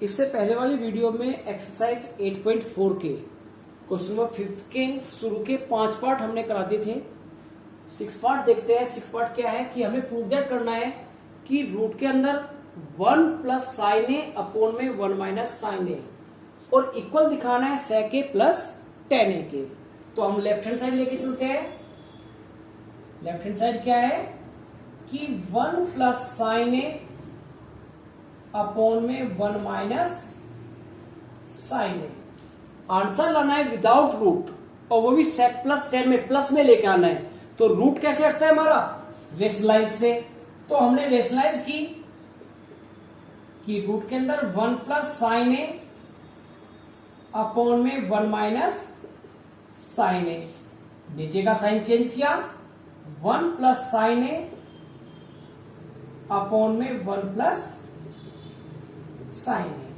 इससे पहले वाली वीडियो में एक्सरसाइज 8.4 के क्वेश्चन नंबर 5 के शुरू के 5 पार्ट हमने करा दिए थे। 6 पार्ट देखते हैं। 6 पार्ट क्या है कि हमें प्रूव दैट करना है कि रूट के अंदर 1 प्लस साइन ए अपॉन में 1 माइनस साइन ए और इक्वल दिखाना है sec ए प्लस tan ए के। तो हम लेफ्ट हैंड साइड लेके चलते हैं। लेफ्ट हैंड साइड क्या है कि 1 प्लस साइन ए अपॉन में 1 माइनस साइन ए। आंसर लाना है विदाउट रूट और वो भी sec प्लस tan में प्लस में लेके आना है। तो रूट कैसे हटता है हमारा? रेशनलाइज से। तो हमने रेशनलाइज की कि रूट के अंदर 1 प्लस साइन ए अपॉन में 1 माइनस साइन ए। नीचे का साइन चेंज किया, 1 प्लस साइन ए अपॉन में 1 प्लस साइन ए।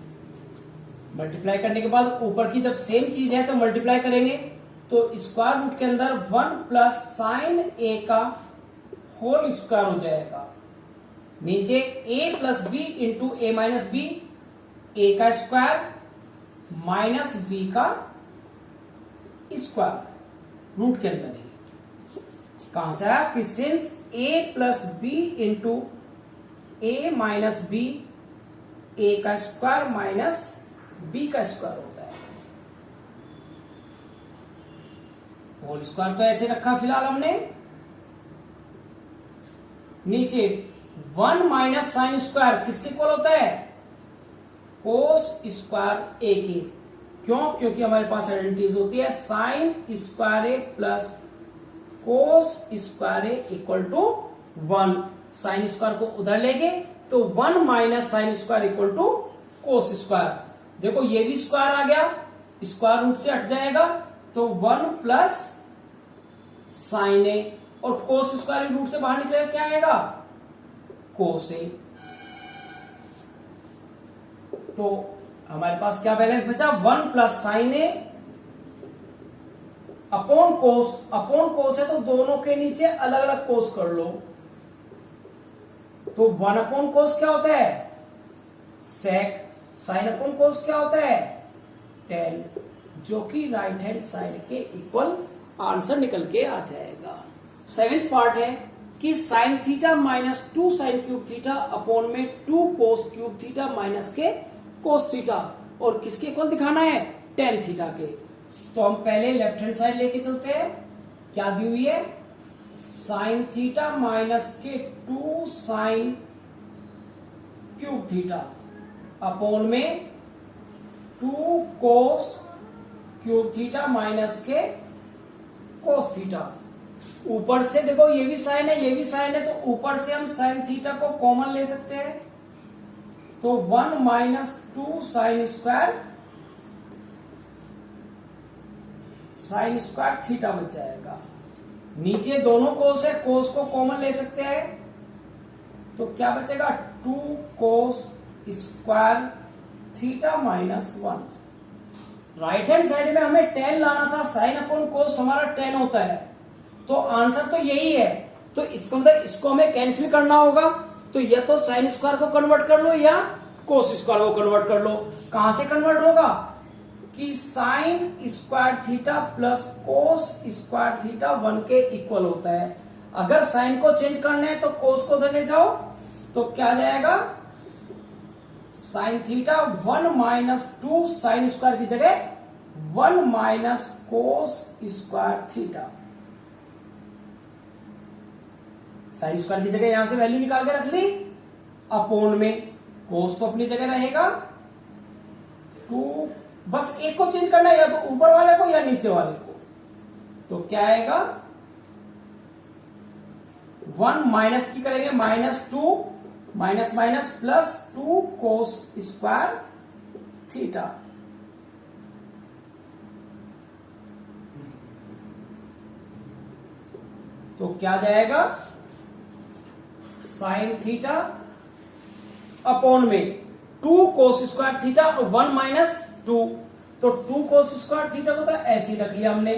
मल्टीप्लाई करने के बाद ऊपर की जब सेम चीज है तो मल्टीप्लाई करेंगे तो स्क्वायर रूट के अंदर 1 प्लस साइन ए का होल स्क्वायर हो जाएगा। नीचे a plus B into A minus B, A का स्क्वायर माइनस बी का स्क्वायर रूट के अंदर ही। कहां से आया कि since a plus B into A minus B, A का स्क्वायर माइनस बी का स्क्वायर होता है। होल स्क्वायर तो ऐसे रखा फिलहाल हमने। नीचे 1 माइनस साइन स्क्वायर किसके इक्वल होता है? कोस स्क्वायर ए के। क्यों? क्योंकि हमारे पास आइडेंटिटीज होती है sine square A plus cos square A equal to 1। Sine square को उधर लेंगे तो 1 minus sine square equal to cos square. देखो ये भी स्क्वायर आ गया, स्क्वायर रूट से हट जाएगा तो 1 प्लस साइन ए और कोस स्क्वायर रूट से बाहर निकलेगा, क्या आएगा? कोस ए। तो हमारे पास क्या बैलेंस बचा? 1 प्लस साइन ए अपॉन कोस। अपॉन कोस है तो दोनों के नीचे अलग अलग कोस कर लो। तो 1 अपॉन कोस क्या होता है? सेक। साइन अपॉन कोस क्या होता है? tan, जो कि राइट हैंड साइड के इक्वल आंसर निकल के आ जाएगा। 7th पार्ट है कि sine theta minus 2 sine cube theta upon में 2 कोस क्यूब थीटा माइनस के कोस थीटा और किसके इक्वल दिखाना है? tan थीटा के। तो हम पहले लेफ्ट हैंड साइड लेके चलते हैं। क्या दी हुई है? साइन थीटा माइनस के 2 साइन क्यूब थीटा अपॉन में 2 कोस क्यूब थीटा माइनस के कोस थीटा। ऊपर से देखो ये भी साइन है, ये भी साइन है, तो ऊपर से हम साइन थीटा को कॉमन ले सकते हैं। तो 1 माइनस 2 साइन स्क्वायर थीटा बच जाएगा। नीचे दोनों कोस है, कोस को कॉमन ले सकते हैं तो क्या बचेगा? 2 cos square theta minus 1। Right hand side में हमें tan लाना था, साइन अपॉन कोस हमारा tan होता है। तो आंसर तो यही है। तो इसका मतलब इसको हमें कैंसिल करना होगा। तो या तो साइन स्क्वायर को कन्वर्ट कर लो या कोस स्क्वायर को कन्वर्ट कर लो। कहां से कन्वर्ट होगा? कि sine square theta plus cos square theta 1 के इक्वल होता है। अगर साइन को चेंज करना है तो कोस को उधर ले जाओ तो क्या जाएगा? Sine theta 1 minus 2 sine square की जगह 1 minus cos square theta. Sine square की जगह यहां से वैल्यू निकाल के रख ली, अपॉन में कोस तो अपनी जगह रहेगा 2। बस एक को चेंज करना है, या तो ऊपर वाले को या नीचे वाले को। तो क्या आएगा? 1 माइनस की करेंगे -2 minus minus plus 2 cos square theta. तो क्या जाएगा? साइन थीटा अपॉन में 2 कोस स्क्वायर थीटा और 1 माइनस 2। तो 2 कोस स्क्वायर थीटा को तो ऐसे ही रख लिया हमने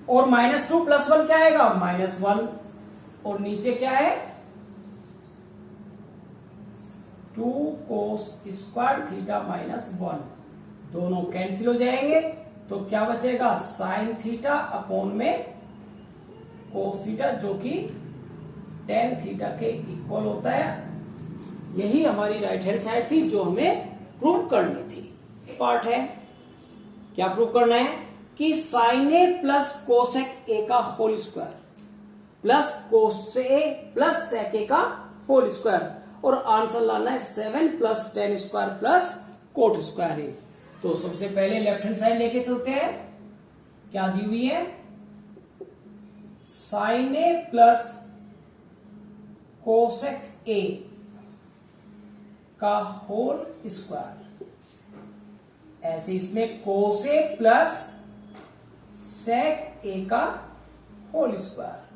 और -2 प्लस 1 क्या आएगा? -1। और नीचे क्या है? 2 कोस स्क्वायर थीटा माइनस 1, दोनों कैंसिल हो जाएंगे तो क्या बचेगा साइन थीटा अपॉन में कोस थीटा जो कि टेन थीटा के इक्वल होता है। यही हमारी राइट हैंड साइड थी जो हमें प्रूव करनी थी। पार्ट है क्या प्रूव करना है कि sin A plus cosec A का whole square plus cos A plus sec A का होल स्क्वायर, और आंसर लाना है 7 plus tan square plus cot square A. तो सबसे पहले लेफ्ट हैंड साइड लेके चलते हैं। क्या दी हुई है sine A plus cosec A का होल स्क्वायर, ऐसे इसमें कोस ए प्लस सेक ए का whole square.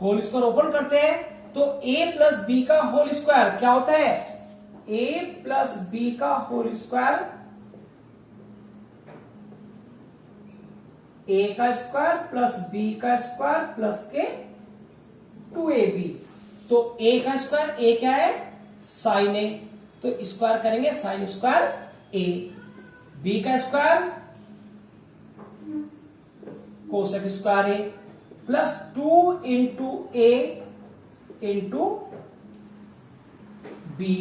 Whole square open करते हैं तो a प्लस बी का होल स्क्वायर क्या होता है a प्लस बी का होल स्क्वायर, a का स्क्वायर प्लस b का स्क्वायर प्लस के 2ab। तो a का स्क्वायर a क्या है साइन ए, तो स्क्वायर करेंगे साइन स्क्वायर a, b का square cosec square A plus 2 into A into B.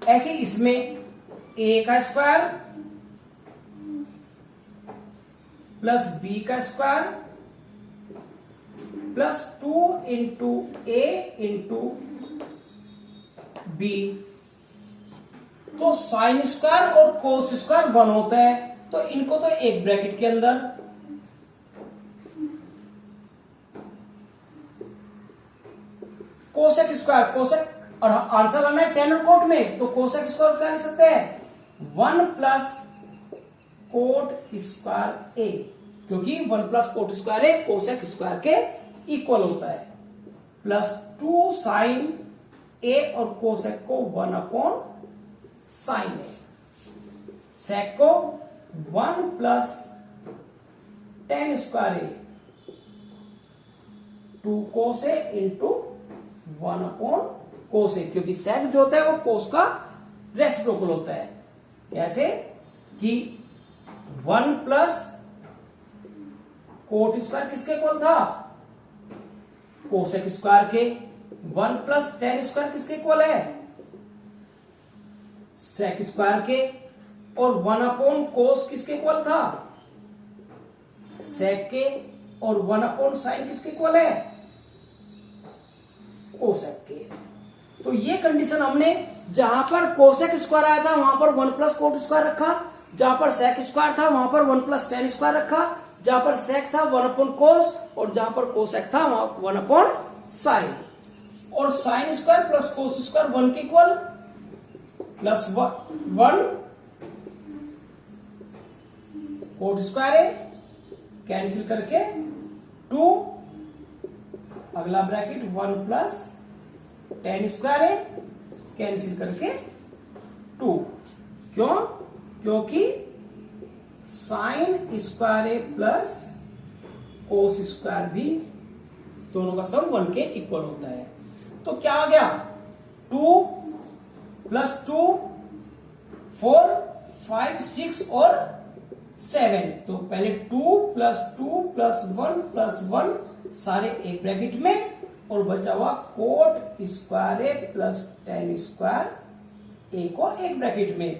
ऐसे इसमें a का स्क्वायर प्लस b का स्क्वायर प्लस 2 इंटू ए इंटू बी। तो साइन स्क्वायर और कोस स्क्वायर 1 होता है, तो इनको तो एक ब्रैकेट के अंदर कोसेक स्क्वायर कोसेक, और आंसर लाना है टेन और कोट में, तो कोसेक स्क्वायर क्या लिख सकते हैं 1 प्लस कोट स्क्वायर ए, क्योंकि 1 प्लस कोट स्क्वायर ए कोसेक स्क्वायर के इक्वल होता है, प्लस 2 साइन ए और कोसेक को 1 अपॉन साइन ए, सेक को 1 प्लस टेन स्क्वायर ए 2 कोस ए इंटू 1 अपॉन कोस ए, क्योंकि सेक जो होता है वो कोस का रेसिप्रोकल होता है। कैसे कि 1 प्लस कोट स्क्वायर किसके इक्वल था कोसेक स्क्वायर के, 1 प्लस टेन स्क्वायर किसके इक्वल है सेक स्क्वायर के, और 1 अपॉन कोस किसके इक्वल था सेक के, और 1 अपॉन साइन किसके इक्वल है कोसेक के। तो ये कंडीशन हमने जहां पर कोसेक स्क्वायर आया था वहां पर 1 प्लस कोट स्क्वायर रखा, जहां पर सेक स्क्वायर था वहां पर 1 प्लस टेन स्क्वायर रखा, जहां पर सेक था 1 अपॉन कोस, और जहां पर कोसेक था वहां 1 अपॉन साइन, और sine square plus cos square 1 के इक्वल प्लस 1 कोट स्क्वायर है कैंसिल करके 2, अगला ब्रैकेट 1 प्लस टेन स्क्वायर है कैंसिल करके 2। क्यों? क्योंकि sign square A plus cos square भी दोनों का सम 1 के इक्वल होता है। तो क्या आ गया 2 प्लस 2 4 5 6 और 7। तो पहले 2 प्लस 2 प्लस 1 प्लस 1 सारे एक ब्रैकेट में, और बचा हुआ coat square A plus tan square ए को एक ब्रैकेट में।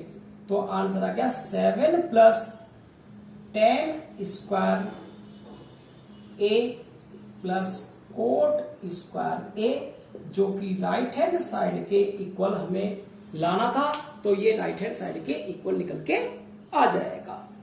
तो आंसर आ गया 7 plus tan square A plus cot square ए, जो कि राइट हैंड साइड के इक्वल हमें लाना था, तो ये राइट हैंड साइड के इक्वल निकल के आ जाएगा।